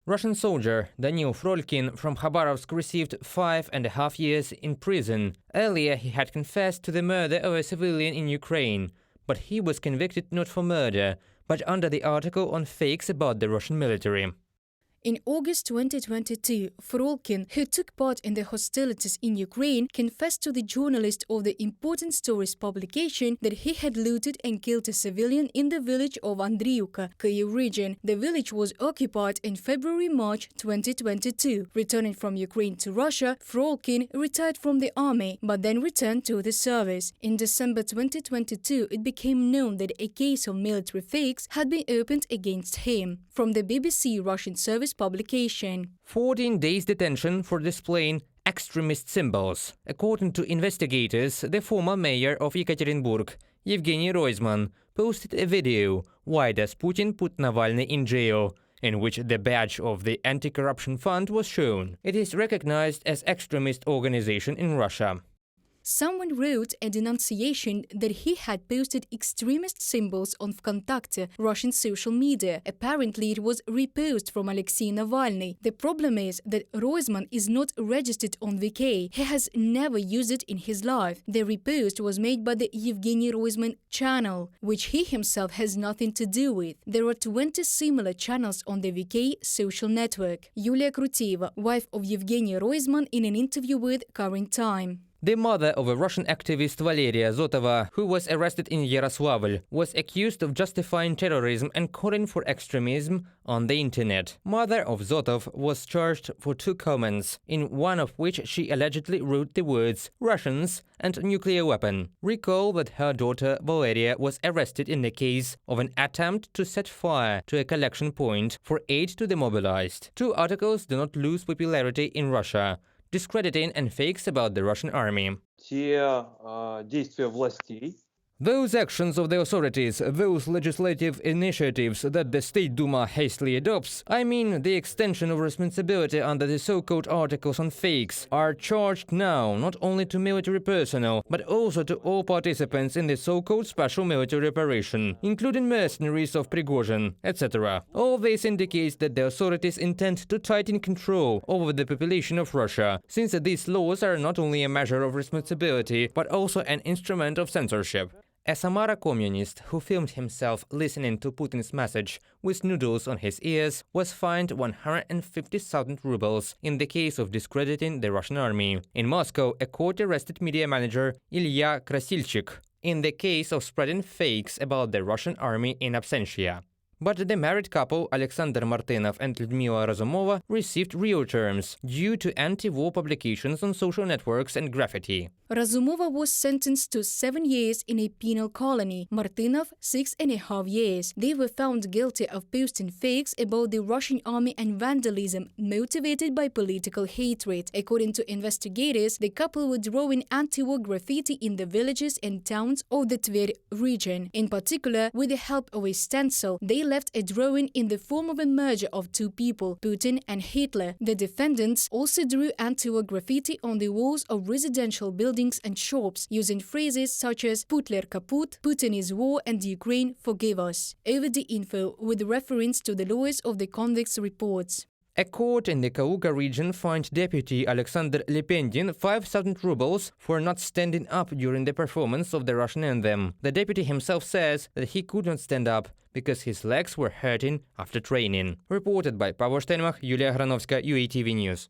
Russian soldier Daniil Frolkin from Khabarovsk received 5.5 years in prison. Earlier, he had confessed to the murder of a civilian in Ukraine, but he was convicted not for murder, but under the article on fakes about the Russian military. In August 2022, Frolkin, who took part in the hostilities in Ukraine, confessed to the journalist of the Important Stories publication that he had looted and killed a civilian in the village of Andriivka, Kyiv region. The village was occupied in February-March 2022. Returning from Ukraine to Russia, Frolkin retired from the army, but then returned to the service. In December 2022, it became known that a case of military fakes had been opened against him. From the BBC Russian service publication. 14 days detention for displaying extremist symbols. According to investigators, the former mayor of Yekaterinburg, Yevgeny Roizman, posted a video, "Why does Putin put Navalny in jail?" in which the badge of the Anti-Corruption Fund was shown. It is recognized as extremist organization in Russia. Someone wrote a denunciation that he had posted extremist symbols on Vkontakte, Russian social media. Apparently, it was reposted from Alexei Navalny. The problem is that Roizman is not registered on VK. He has never used it in his life. The repost was made by the Yevgeny Roizman channel, which he himself has nothing to do with. There are 20 similar channels on the VK social network. Yulia Kruteva, wife of Yevgeny Roizman, in an interview with Current Time. The mother of a Russian activist Valeria Zotova, who was arrested in Yaroslavl, was accused of justifying terrorism and calling for extremism on the internet. Mother of Zotov was charged for 2 comments, in one of which she allegedly wrote the words "Russians" and "nuclear weapon." Recall that her daughter Valeria was arrested in the case of an attempt to set fire to a collection point for aid to the mobilized. 2 articles do not lose popularity in Russia: discrediting and fakes about the Russian army. Those actions of the authorities, those legislative initiatives that the State Duma hastily adopts, I mean the extension of responsibility under the so-called articles on fakes, are charged now not only to military personnel, but also to all participants in the so-called special military operation, including mercenaries of Prigozhin, etc. All this indicates that the authorities intend to tighten control over the population of Russia, since these laws are not only a measure of responsibility, but also an instrument of censorship. A Samara communist who filmed himself listening to Putin's message with noodles on his ears was fined 150,000 rubles in the case of discrediting the Russian army. In Moscow, a court arrested media manager Ilya Krasilchik in the case of spreading fakes about the Russian army in absentia. But the married couple, Alexander Martynov and Lyudmila Razumova, received real terms due to anti-war publications on social networks and graffiti. Razumova was sentenced to 7 years in a penal colony, Martynov 6.5 years. They were found guilty of posting fakes about the Russian army and vandalism motivated by political hatred. According to investigators, the couple were drawing anti-war graffiti in the villages and towns of the Tver region. In particular, with the help of a stencil, they left a drawing in the form of a merger of 2 people, Putin and Hitler. The defendants also drew anti-war graffiti on the walls of residential buildings and shops, using phrases such as "Putler kaput," "Putin is war," and "Ukraine forgive us" over the info, with reference to the lawyers of the convicts' reports. A court in the Kaluga region fined Deputy Alexander Lependin 5,000 rubles for not standing up during the performance of the Russian anthem. The deputy himself says that he could not stand up because his legs were hurting after training. Reported by Pavel Steinmach, Yulia Granovska, UATV News.